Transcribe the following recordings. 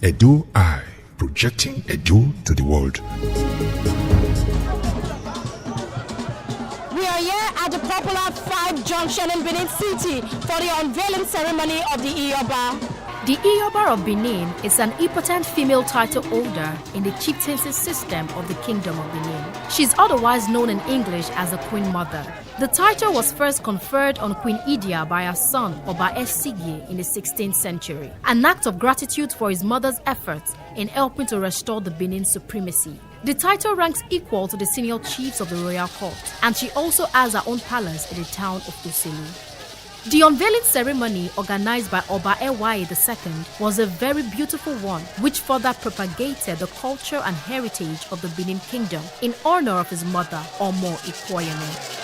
Edo Eye, projecting Edo to the world. We are here at the popular 5 Junction in Benin City for the unveiling ceremony of the Iyoba. The Iyoba of Benin is an important female title holder in the chieftaincy system of the Kingdom of Benin. She's otherwise known in English as the Queen Mother. The title was first conferred on Queen Idia by her son Oba Esigye in the 16th century, an act of gratitude for his mother's efforts in helping to restore the Benin supremacy. The title ranks equal to the senior chiefs of the royal court, and she also has her own palace in the town of Uselu. The unveiling ceremony, organized by Oba Ewaye II, was a very beautiful one, which further propagated the culture and heritage of the Benin Kingdom in honor of his mother, Omo Ikoyeme.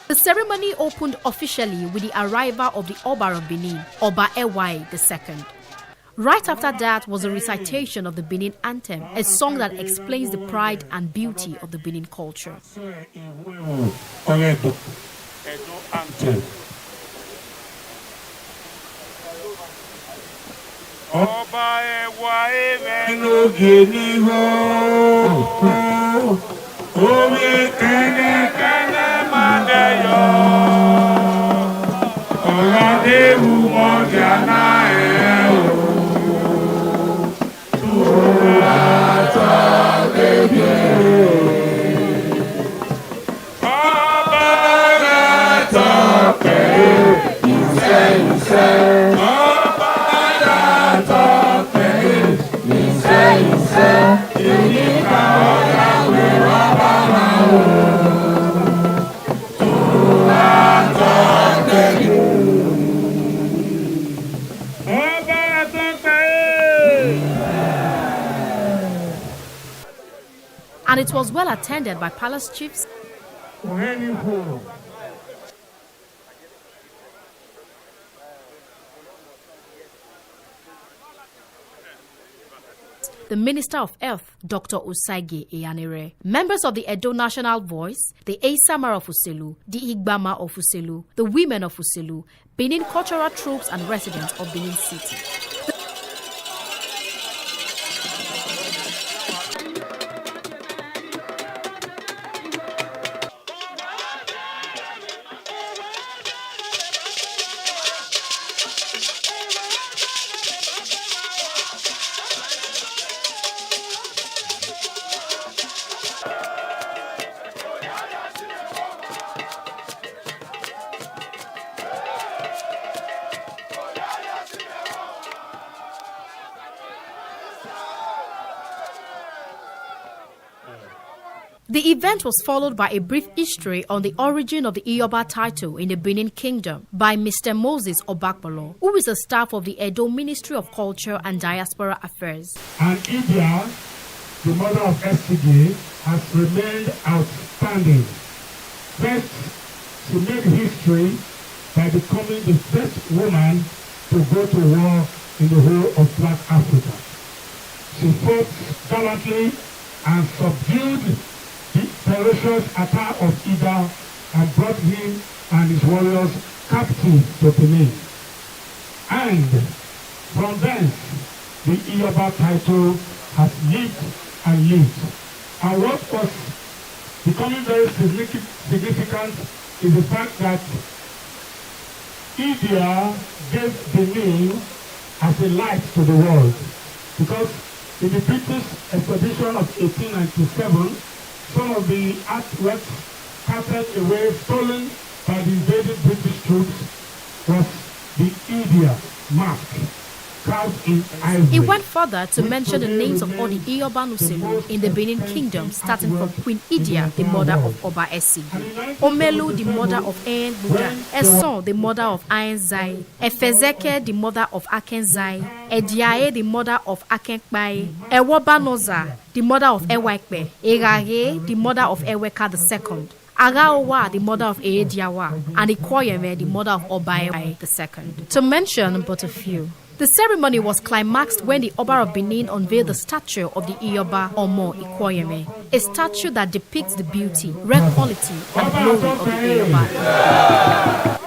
The ceremony opened officially with the arrival of the Oba of Benin, Oba Ewaye II. Right after that was a recitation of the Benin anthem, a song that explains the pride and beauty of the Benin culture. And it was well attended by palace chiefs, the Minister of Health, Dr. Osagie Eyanire, members of the Edo National Voice, the Esamara of Uselu, the Igbama of Uselu, the women of Uselu, Benin cultural troops and residents of Benin City. The event was followed by a brief history on the origin of the Iyoba title in the Benin Kingdom by Mr. Moses Obakbolo, who is a staff of the Edo Ministry of Culture and Diaspora Affairs. And Idia, the mother of SCG, has remained outstanding. First, she made history by becoming the first woman to go to war in the whole of Black Africa. She fought gallantly and subdued the ferocious attack of Ida and brought him and his warriors captive to Benin. And from thence, the Iyoba title has lived and lived. And what was becoming very significant is the fact that Idia gave Benin as a light to the world. Because in the British expedition of 1897, some of the artworks carted away, stolen by the invading British troops, was the Idia mask carved in ivory. He went further to mention the names of all the Iyoba Nuselu in the Benin Kingdom, starting from Queen Idia, the mother of Oba Esigye, Omelu, the mother of Ayen Buda, Eson, the mother of Ayen Zai, Efezeke, the mother of Aken Zai, Ediaye, the mother of Aken Kpai, Ewobanoza, the mother of Ewaikpe, Erare, the mother of Eweka II, Agaowa, the mother of Eediawa, and Ikoyeme, the mother of Oba II. To mention but a few. The ceremony was climaxed when the Oba of Benin unveiled the statue of the Iyoba Omo Ikwoyeme, a statue that depicts the beauty, rare quality, and glory of the Iyoba.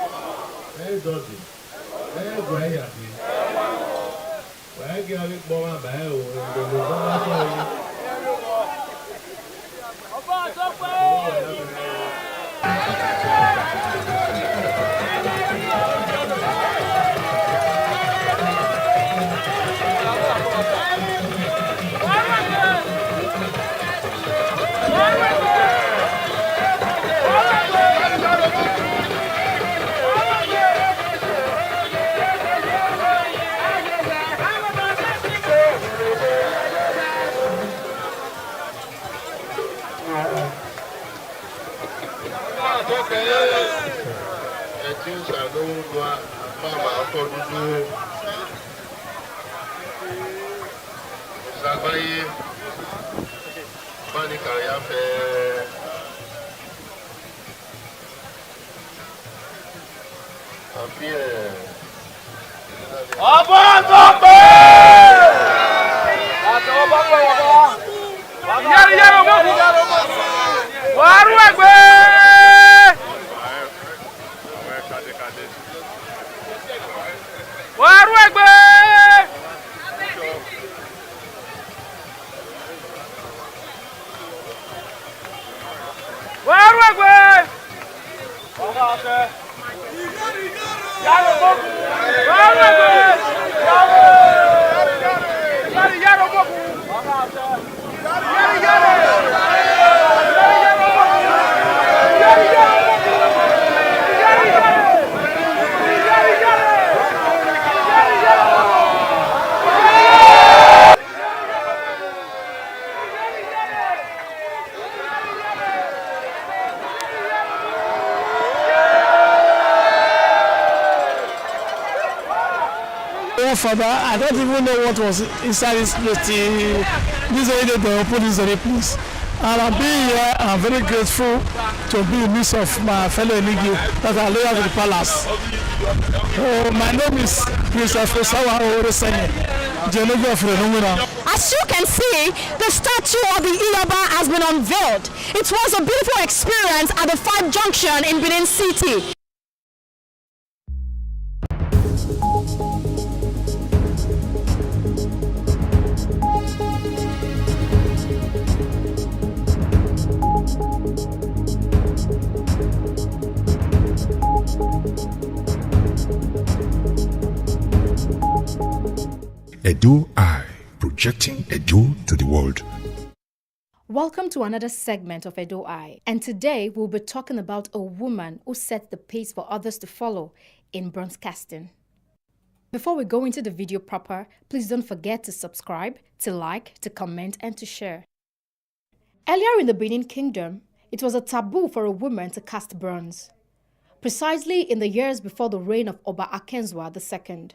Father, I don't even know what was inside this place. This area they opened this place. And I'm being here, I'm very grateful to be in the midst of my fellow Eligi that are loyal to the palace. My name is Prince Fosawa Oresene, Geology of Renumina. As you can see, the statue of the Iyoba has been unveiled. It was a beautiful experience at the 5 Junction in Benin City. Edo Eye, projecting Edo to the world. Welcome to another segment of Edo Eye, and today we'll be talking about a woman who set the pace for others to follow in bronze casting. Before we go into the video proper, please don't forget to subscribe, to like, to comment, and to share. Earlier in the Benin Kingdom, it was a taboo for a woman to cast bronze, precisely in the years before the reign of Oba Akenzwa II.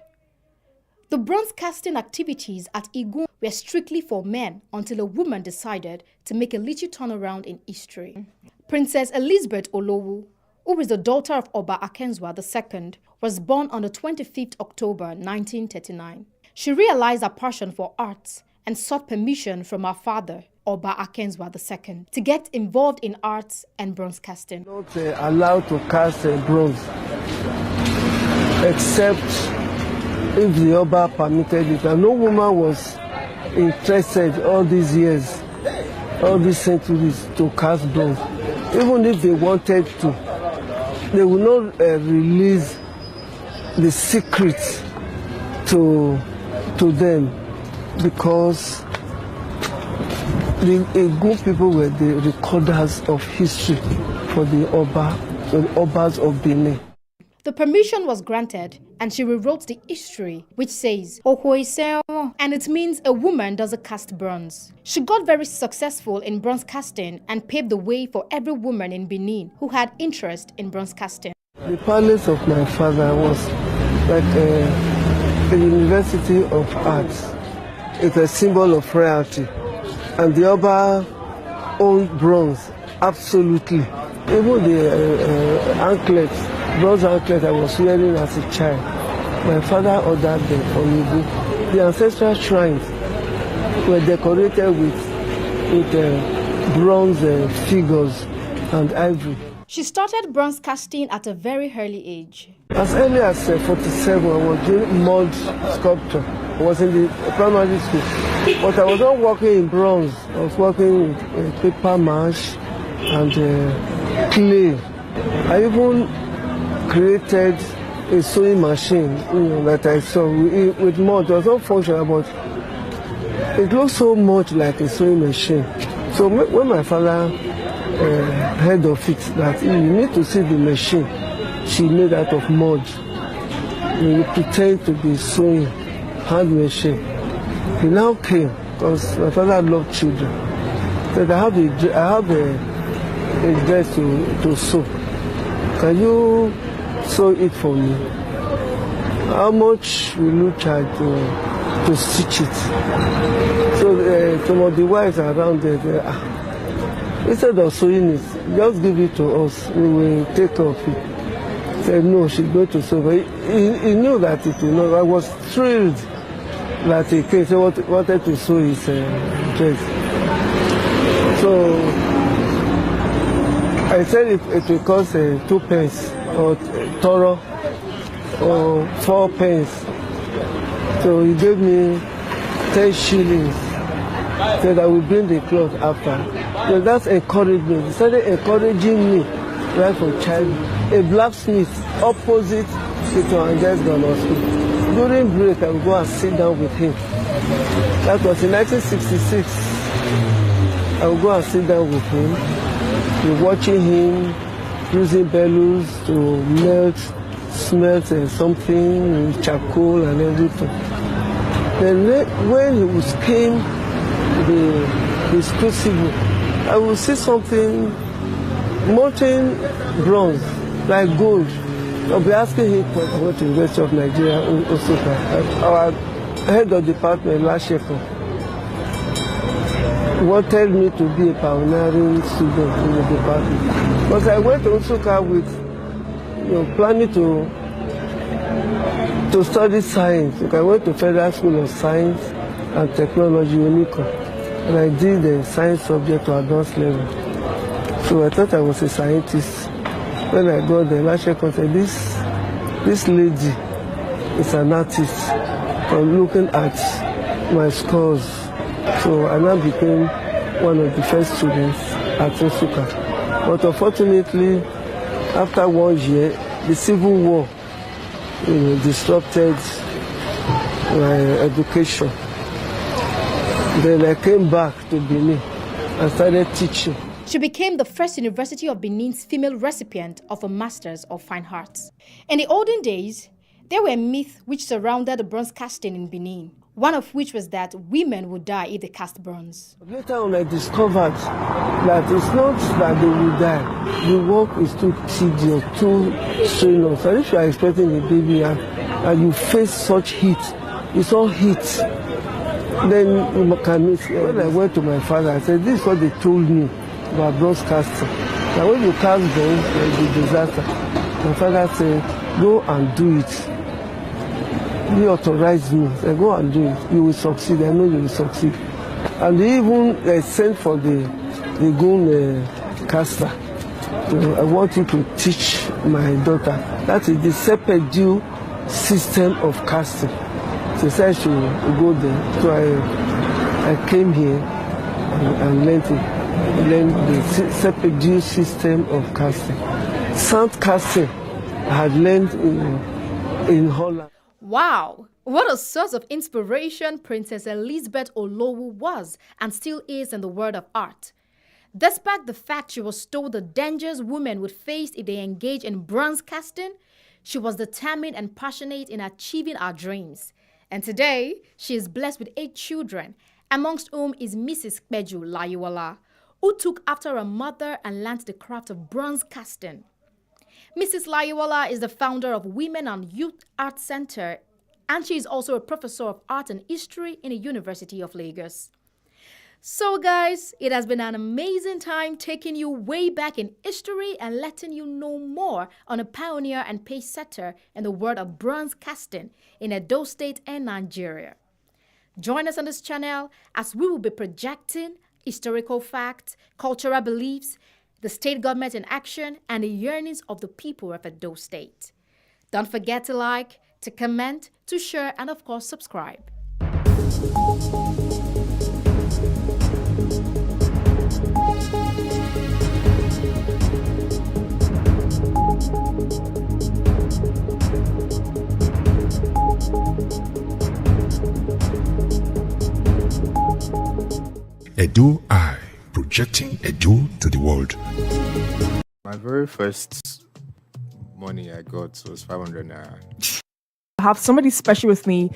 The bronze casting activities at Igun were strictly for men until a woman decided to make a little turnaround in history. Princess Elizabeth Olowu, who is the daughter of Oba Akenzwa II, was born on the 25th October 1939. She realized her passion for arts and sought permission from her father, Oba Akenzwa II, to get involved in arts and bronze casting. Not allowed to cast bronze, except if the Oba permitted it, and no woman was interested all these years, all these centuries, to cast bronze. Even if they wanted to, they would not release the secrets to them, because the good people were the recorders of history for the Obas of Benin. The permission was granted, and she rewrote the history, which says, and it means a woman doesn't cast bronze. She got very successful in bronze casting and paved the way for every woman in Benin who had interest in bronze casting. The palace of my father was like a university of arts. It's a symbol of royalty. And the Oba owned bronze, absolutely. Even the anklets, bronze anklet I was wearing as a child, My father ordered them from Ibu. The ancestral shrines were decorated with bronze figures and ivory. She started bronze casting at a very early age. As early as 47, I was doing mud sculpture. I was in the primary school. But I was not working in bronze. I was working with paper mache and clay. I even created a sewing machine, that I saw with mud. It was not functional, but it looked so much like a sewing machine. So when my father heard of it, that you need to see the machine she made out of mud. You pretend to be sewing, hand machine. He now came because my father loved children. Said, I have a dress to sew. Can you sew it for me? How much will you charge to stitch it? So some of the wives around there, instead of sewing it, just give it to us. We will take care of it. He said, no, she's going to sew. But he knew that it will not. I was thrilled that he came. He wanted to sew his dress. So I said it will cost 2 pence or toro or 4 pence. So he gave me 10 shillings. Said I will bring the cloth after. So that's encouragement. He started encouraging me right from childhood. A blacksmith opposite Tito and Grammar School. During break, I would go and sit down with him. That was in 1966. I would go and sit down with him. We're watching him using bellows to smelt something with charcoal and everything. Then when he was came his crucible, I will see something molten bronze, like gold. I'll be asking him about the University of Nigeria, Osaka. Our head of department, Lasheko, wanted me to be a pioneering student in the department. But I went to Osaka with planning to study science. I went to Federal School of Science and Technology, UNICO, and I did the science subject to advanced level. So I thought I was a scientist. When I got there, Lasheko said, this lady is an artist from looking at my scores. So I now became one of the first students at Osaka. But unfortunately, after 1 year, the Civil War disrupted my education. Then I came back to Benin and started teaching. She became the first University of Benin's female recipient of a Master's of Fine Arts. In the olden days, there were myths which surrounded the bronze casting in Benin, one of which was that women would die if they cast bronze. Later on, I discovered that it's not that they will die. The work is too tedious, too strenuous. And if you are expecting a baby and you face such heat, it's all heat, then you can miss. When I went to my father, I said, this is what they told me about bronze casting. Now when you cast bronze, there will be disaster. My father said, go and do it. He authorized me. I said, go and do it. You will succeed. I know you will succeed. And they even sent for the gun caster. So I want you to teach my daughter. That is the Sepedue system of casting. She said she will go there. So I came here and learned the Sepedue system of casting. Sand casting I had learned in Holland. Wow! What a source of inspiration Princess Elizabeth Olowu was and still is in the world of art. Despite the fact she was told the dangers women would face if they engaged in bronze casting, she was determined and passionate in achieving her dreams. And today, she is blessed with 8 children, amongst whom is Mrs. Kpeju Layuola, who took after her mother and learned the craft of bronze casting. Mrs. Layuola is the founder of Women and Youth Art Center, and she is also a professor of art and history in the University of Lagos. So, guys, it has been an amazing time taking you way back in history and letting you know more on a pioneer and pace setter in the world of bronze casting in Edo State and Nigeria. Join us on this channel as we will be projecting historical facts, cultural beliefs, the state government in action, and the yearnings of the people of Edo State. Don't forget to like, to comment, to share, and of course, subscribe. Edo Eye, projecting Edo to the world. My very first money I got was 500 naira. I have somebody special with me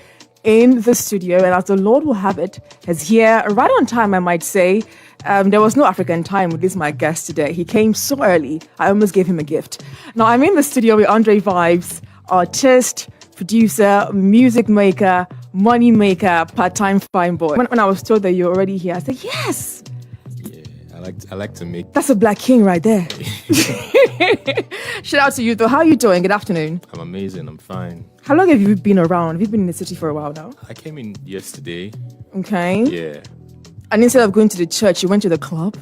in the studio, and as the Lord will have it, is here right on time, I might say. There was no African time with this my guest today. He came so early, I almost gave him a gift. Now, I'm in the studio with Andre Vibes, artist, producer, music maker, money maker, part-time fine boy. When I was told that you're already here, I said, yes! Yeah, I like to make. That's a black king right there. Shout out to you though. How are you doing? Good afternoon. I'm amazing. I'm fine. How long have you been around? Have you been in the city for a while now? I came in yesterday. Okay. Yeah. And instead of going to the church, you went to the club?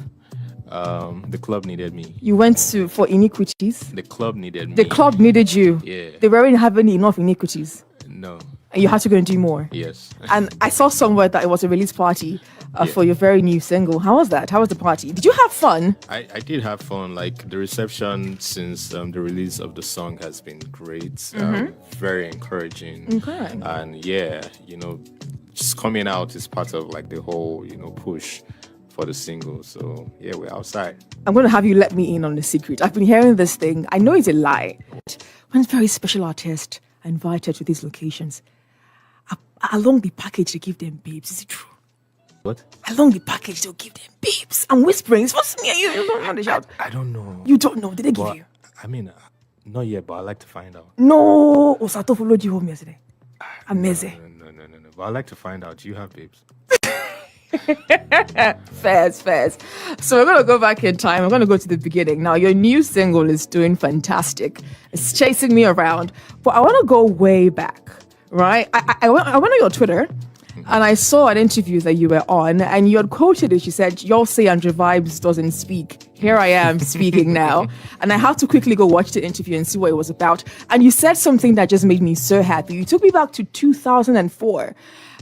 The club needed me. You went for iniquities? The club needed me. The club needed you? Yeah. They weren't having enough iniquities? No. And you had to go and do more? Yes. And I saw somewhere that it was a release party for your very new single. How was that? How was the party? Did you have fun? I did have fun. Like, the reception since the release of the song has been great. Very encouraging. Okay. And yeah, just coming out is part of like the whole, push for the single. So yeah, we're outside. I'm going to have you let me in on the secret. I've been hearing this thing. I know it's a lie. When very special artists are invited to these locations, along the package they give them babes. Is it true? What? Along the package they'll give them babes. I'm whispering. It's what's me and you don't know the shout. I don't know. You don't know. Did they give you? I mean, not yet, but I like to find out. No. Osato followed you home yesterday. Amazing. No. But I like to find out. Do you have babes? Fairs. So we're going to go back in time. We're going to go to the beginning. Now, your new single is doing fantastic. It's chasing me around. But I want to go way back, right? I went on your Twitter, and I saw an interview that you were on, and you had quoted it. You said, y'all say Andre Vibes doesn't speak. Here I am speaking now. And I had to quickly go watch the interview and see what it was about. And you said something that just made me so happy. You took me back to 2004.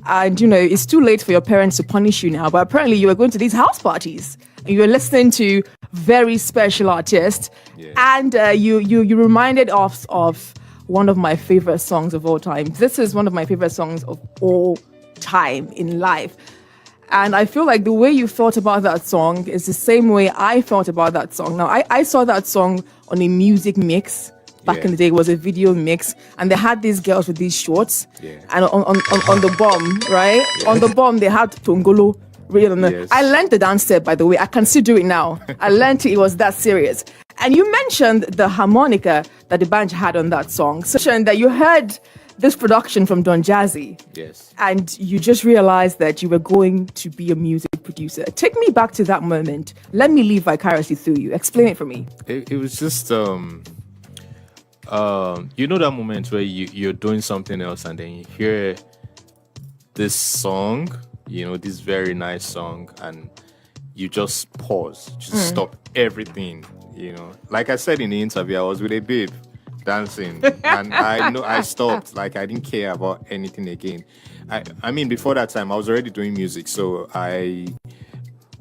And, it's too late for your parents to punish you now. But apparently you were going to these house parties. And you were listening to very special artists. Yeah. And you reminded us of one of my favorite songs of all time. This is one of my favorite songs of all time in life. And I feel like the way you felt about that song is the same way I felt about that song. Now, I saw that song on a music mix. Back in the day, it was a video mix, and they had these girls with these shorts, and on the bomb, right? Yeah. On the bomb, they had Tongolo. Yes. I learned the dance step, by the way. I can still do it now. I learned it was that serious. And you mentioned the harmonica that the band had on that song. So that you heard this production from Don Jazzy. Yes. And you just realized that you were going to be a music producer. Take me back to that moment. Let me live vicariously through you. Explain it for me. It was just that moment where you're doing something else and then you hear this song, this very nice song, and you just pause, stop everything, Like I said in the interview, I was with a babe dancing, and I stopped, like I didn't care about anything again. I mean, before that time, I was already doing music, so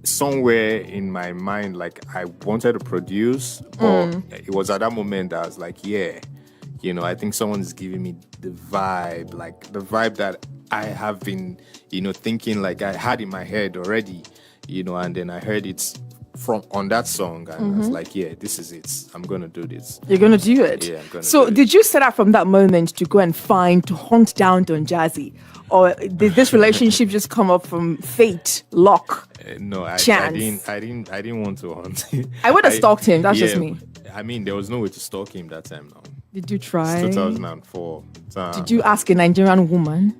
somewhere in my mind, like I wanted to produce, but it was at that moment that I was like, I think someone's giving me the vibe, like the vibe that I have been, thinking like I had in my head already, and then I heard it from on that song, and I was like, this is it. I'm gonna do this. You're gonna do it. Yeah, I'm gonna. So, did you set out from that moment to go and to hunt down Don Jazzy, or did this relationship just come up from fate, luck? No, chance? I didn't want to hunt. I would have stalked him. That's just me. I mean, there was no way to stalk him that time. Now. Did you try? It's 2004. Did you ask a Nigerian woman?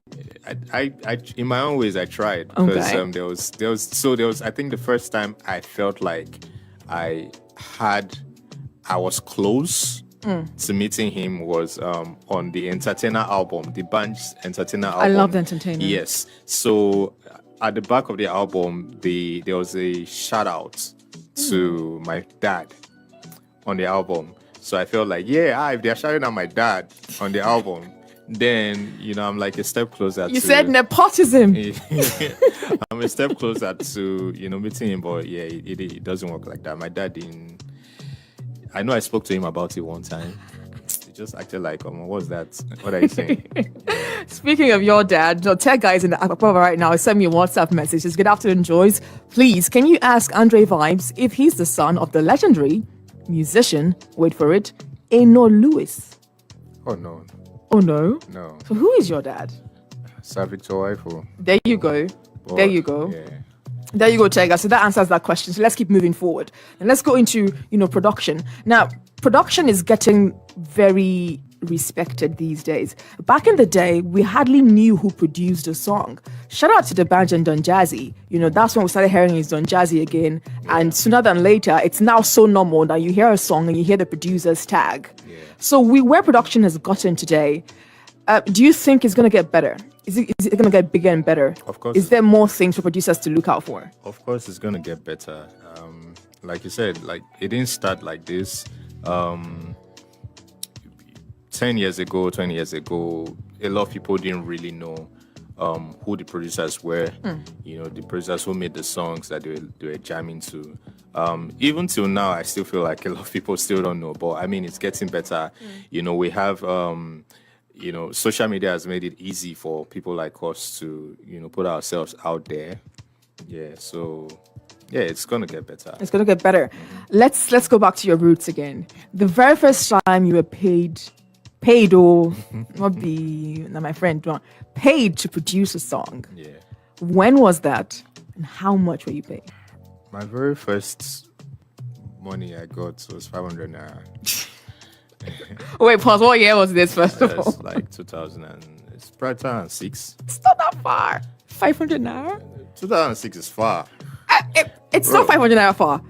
I in my own ways I tried because Okay. there was I think the first time I felt like I was close to meeting him was on the Entertainer album, the band's Entertainer album. I love the Entertainer. Yes. So at the back of the album, there was a shout out to my dad on the album. So I felt like, if they're shouting at my dad on the album, then I'm like a step closer. You said nepotism. I'm a step closer to meeting him, but it doesn't work like that. My dad didn't. I know I spoke to him about it one time. He just acted like, what's that? What are you saying? Speaking of your dad, tech guys in the Akpava right now send me a WhatsApp message. Says, good afternoon, Joyce. Please, can you ask Andre Vibes if he's the son of the legendary musician, wait for it, Eno Lewis? Oh, no. Oh, no? No. So who is your dad? Sir Victor Waifo. There you go. There you go. Yeah. There you go, Chega. So that answers that question. So let's keep moving forward. And let's go into, production. Now, production is getting very respected these days. Back in the day, we hardly knew who produced a song. Shout out to the band and Don Jazzy. That's when we started hearing his Don Jazzy again. Yeah. And sooner than later, it's now so normal that you hear a song and you hear the producer's tag. Yeah. So where production has gotten today, do you think it's going to get better? Is it going to get bigger and better? Of course. Is there more things for producers to look out for? Of course, it's going to get better. Like you said, it didn't start like this. 10 years ago, 20 years ago, a lot of people didn't really know who the producers were. The producers who made the songs that they were jamming to. Even till now, I still feel like a lot of people still don't know. But I mean, it's getting better. We have... social media has made it easy for people like us to, put ourselves out there. Yeah, so it's gonna get better. It's gonna get better. Let's go back to your roots again. The very first time you were paid my friend, paid to produce a song. Yeah. When was that, and how much were you paid? My very first money I got was 500 naira. Wait, pause. What year was this, first of all? It's like 2000 it's probably 2006. It's not that far. 500 naira? 2006 is far. It's not 500 naira far.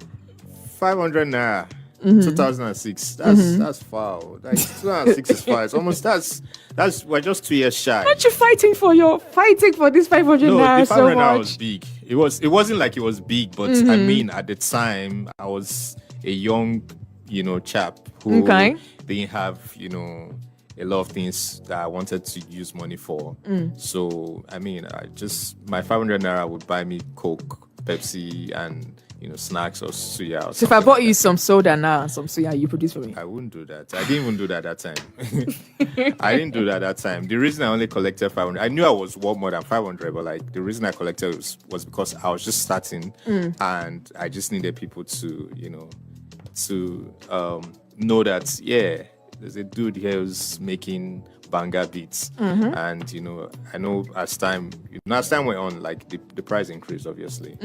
500 naira. 2006. That's far. 2006 is far. It's almost we're just 2 years shy. Aren't you fighting for this 500 naira the 500 so naira much? was big. It wasn't like it was big, but I mean at the time I was a young chap who didn't have a lot of things that I wanted to use money for. So I mean, my 500 naira would buy me Coke, Pepsi, and snacks or suya. So if I bought you some soda now and some suya, you produce for me? I wouldn't do that. I didn't even do that time. I didn't do that time. The reason I only collected 500, I knew I was worth more than 500, but the reason I collected was because I was just starting and I just needed people to know that there's a dude here who's making banger beats, and I know as time went on, the price increased, obviously.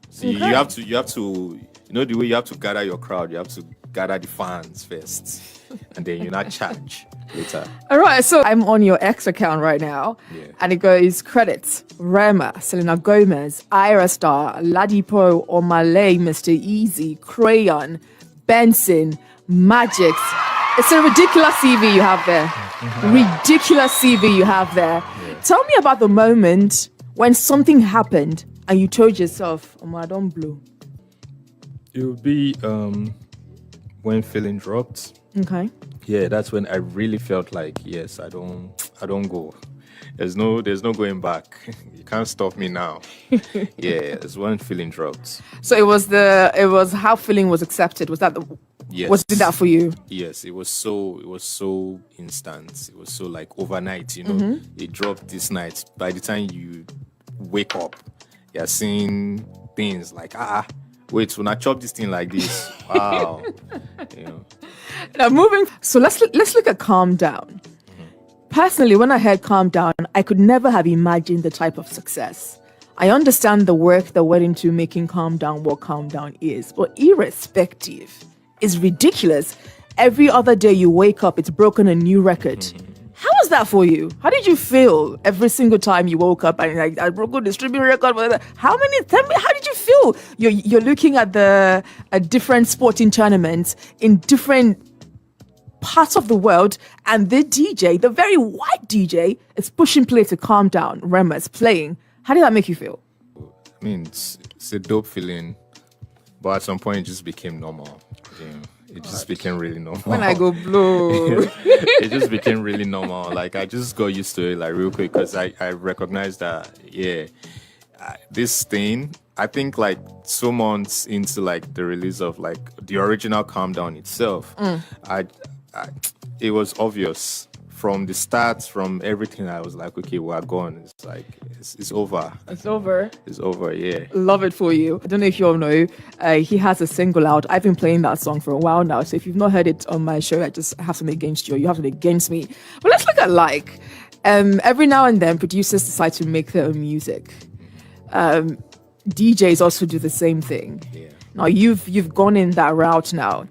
So you have to the way you have to gather your crowd, you have to gather the fans first, and then you not charge later. All right, so I'm on your X account right now, and it goes credits: Rema, Selena Gomez, Ira Star, Ladipo, Omalay, Mr. Easy, Crayon, Benson, Magix. It's a ridiculous CV you have there. Ridiculous CV you have there. Tell me about the moment when something happened and you told yourself, I don't blow. It would be when feeling dropped. Okay. Yeah, that's when I really felt like, yes, I don't go. There's no going back. You can't stop me now. It's when feeling dropped. So it was how feeling was accepted. Was that Yes. Was it that for you? Yes, it was so instant. It was so overnight, It dropped this night. By the time you wake up, you're seeing things like, wait, when I chop this thing like this, wow. Now moving, so let's look at Calm Down. Personally, when I heard Calm Down, I could never have imagined the type of success. I understand the work that went into making Calm Down what Calm Down is, but irrespective, it's ridiculous. Every other day you wake up, it's broken a new record. How has that for you? How did you feel every single time you woke up and like I broke the streaming record? How many? Tell me, how did you feel? You're looking at different sporting tournaments in different parts of the world, and the DJ, the very white DJ, is pushing play to calm down. Rema is playing. How did that make you feel? I mean, it's a dope feeling, but at some point it just became normal. It just became really normal. When I go blow, it just became really normal. Like I just got used to it like real quick because I recognized that this thing. I think like 2 months into like the release of like the original Calm Down itself, it was obvious from the start, from everything. I was like, okay, we're gone. It's like it's over. It's over. It's over. Yeah. Love it for you. I don't know if you all know, he has a single out. I've been playing that song for a while now. So if you've not heard it on my show, I just have something against you. Or you have something against me. But let's look at like every now and then producers decide to make their own music. DJs also do the same thing. Yeah. Now you've gone in that route now.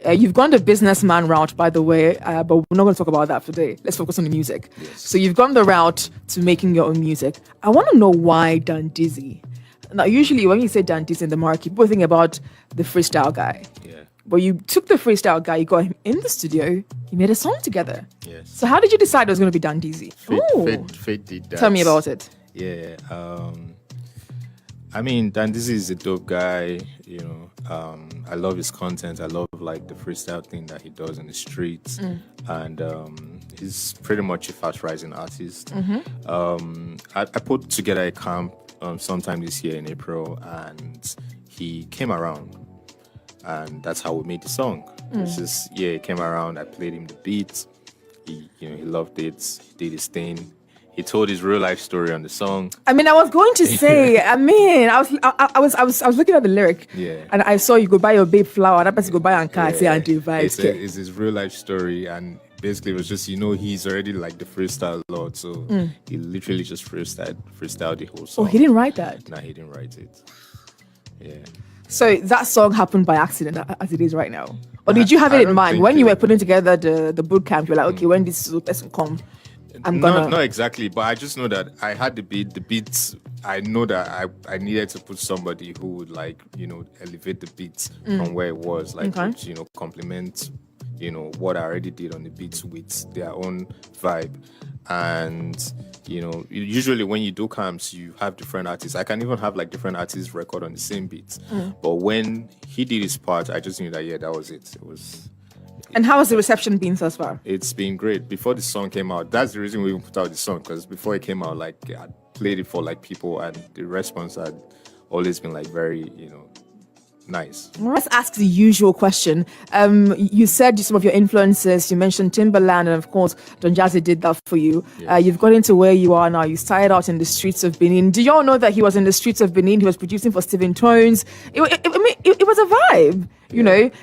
You've gone the businessman route, by the way, but we're not going to talk about that today. Let's focus on the music. Yes. So you've gone the route to making your own music. I want to know why Dan Dizzy. Now, usually when you say Dan Dizzy in the market, people think about the freestyle guy. Yeah. But you took the freestyle guy, you got him in the studio, you made a song together. Yes. So how did you decide it was going to be Dan Dizzy? Fate did that. Tell me about it. Yeah. I mean, Dan Dizzy is a dope guy, I love his content. I love like the freestyle thing that he does in the streets. And he's pretty much a fast rising artist. I put together a camp sometime this year in April, and he came around, and that's how we made the song. It's just, he came around, I played him the beats. He loved it. He did his thing. He told his real life story on the song. I mean, I was going to say, I was looking at the lyric, and I saw you go buy your babe flower. That person go buy and say and do vibes. It's his real life story, and basically it was just he's already like the freestyle lord, so he literally just freestyled the whole song. Oh, he didn't write that. Nah, he didn't write it. Yeah. So that song happened by accident, as it is right now, or did you have it in mind when you were putting together the boot camp? You were like, okay, when this person come. Not exactly, but I just know that I had the beats. I know that I needed to put somebody who would like, elevate the beats from where it was, like, complement, what I already did on the beats with their own vibe. And, usually when you do camps, you have different artists. I can even have like different artists record on the same beats. But when he did his part, I just knew that, that was it. It was... And how has the reception been thus far? It's been great. Before the song came out, that's the reason we even put out the song, because before it came out, like I played it for like people, and the response had always been like very, nice. Let's ask the usual question. You said some of your influences. You mentioned Timbaland, and of course, Don Jazzy did that for you. Yes. You've got into where you are now. You started out in the streets of Benin. Do you all know that he was in the streets of Benin? He was producing for Stephen Tones. It was a vibe,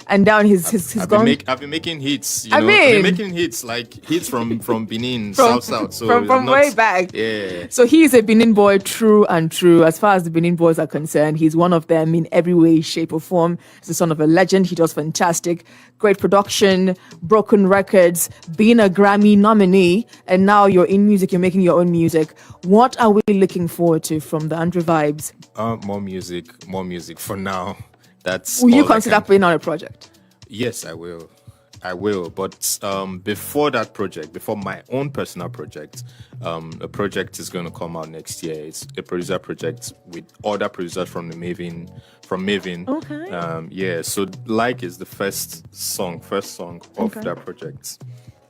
And down I've been making hits. I've been making hits like hits from Benin, South. So from way back. Yeah. So he is a Benin boy, true and true. As far as the Benin boys are concerned, he's one of them in every way, shape, or form. He's the son of a legend. He does fantastic, great production, broken records, being a Grammy nominee, and now you're in music. You're making your own music. What are we looking forward to from the Andrew Vibes? More music for now. That's. Will you consider putting on a project? Yes, I will. But before that project, before my own personal project, a project is going to come out next year. It's a producer project with other producers from Maven. Okay. So Like is the first song of that project.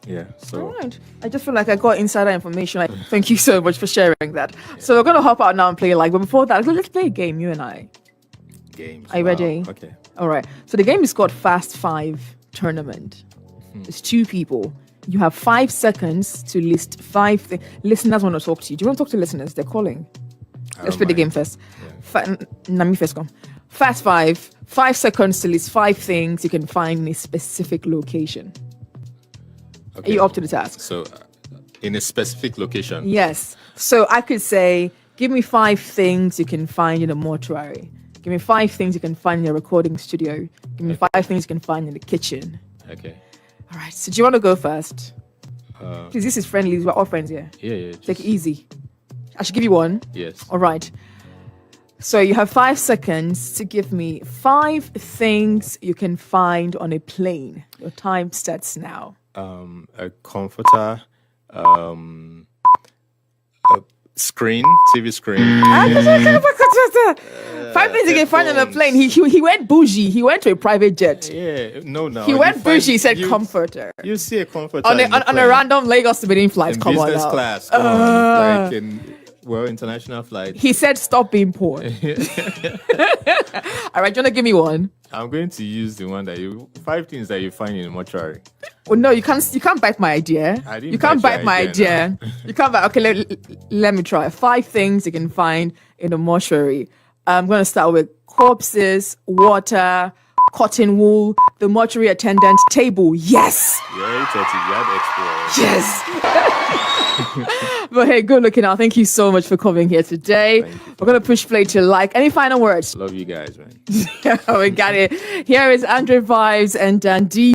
Yeah. So. All right. I just feel like I got insider information. Thank you so much for sharing that. Yeah. So we're going to hop out now and play Like, but before that, let's play a game, you and I. Games. Are you ready? Okay. All right. So the game is called Fast 5 Tournament. It's 2 people. You have 5 seconds to list 5 things. Listeners want to talk to you. Do you want to talk to listeners? They're calling. Let's play the game first. Nami first come. Fast 5. 5 seconds to list 5 things you can find in a specific location. Okay. Are you up to the task? So, in a specific location? Yes. So I could say, give me 5 things you can find in a mortuary. Give me 5 things you can find in a recording studio. Give me 5 things you can find in the kitchen. Okay. All right. So do you want to go first? Please, this is friendly. We're all friends here. Yeah. Take it easy. I should give you one. Yes. All right. So you have 5 seconds to give me 5 things you can find on a plane. Your time starts now. A comforter, a screen, TV screen. 5 things you can find on a plane. He went bougie. He went to a private jet. Yeah, no. He went bougie. He said comforter. You see a comforter On a random Lagos to Benin flight. in Come on business now. class. Come on, like in international flight. He said stop being poor. All right, do you want to give me one? I'm going to use the one that 5 things that you find in a mortuary. Oh no, you can't bite my idea. I didn't You can't bite bite your my idea, idea. You can't bite. Okay, let me try. 5 things you can find in a mortuary. I'm going to start with corpses, water, cotton wool, the mortuary attendant table. Yes. You already said it. You had extra. Yes. But hey, good looking out. Thank you so much for coming here today. We're going to push play to like. Any final words? Love you guys, man. We got it. Here is Andre Vibes and Dan D.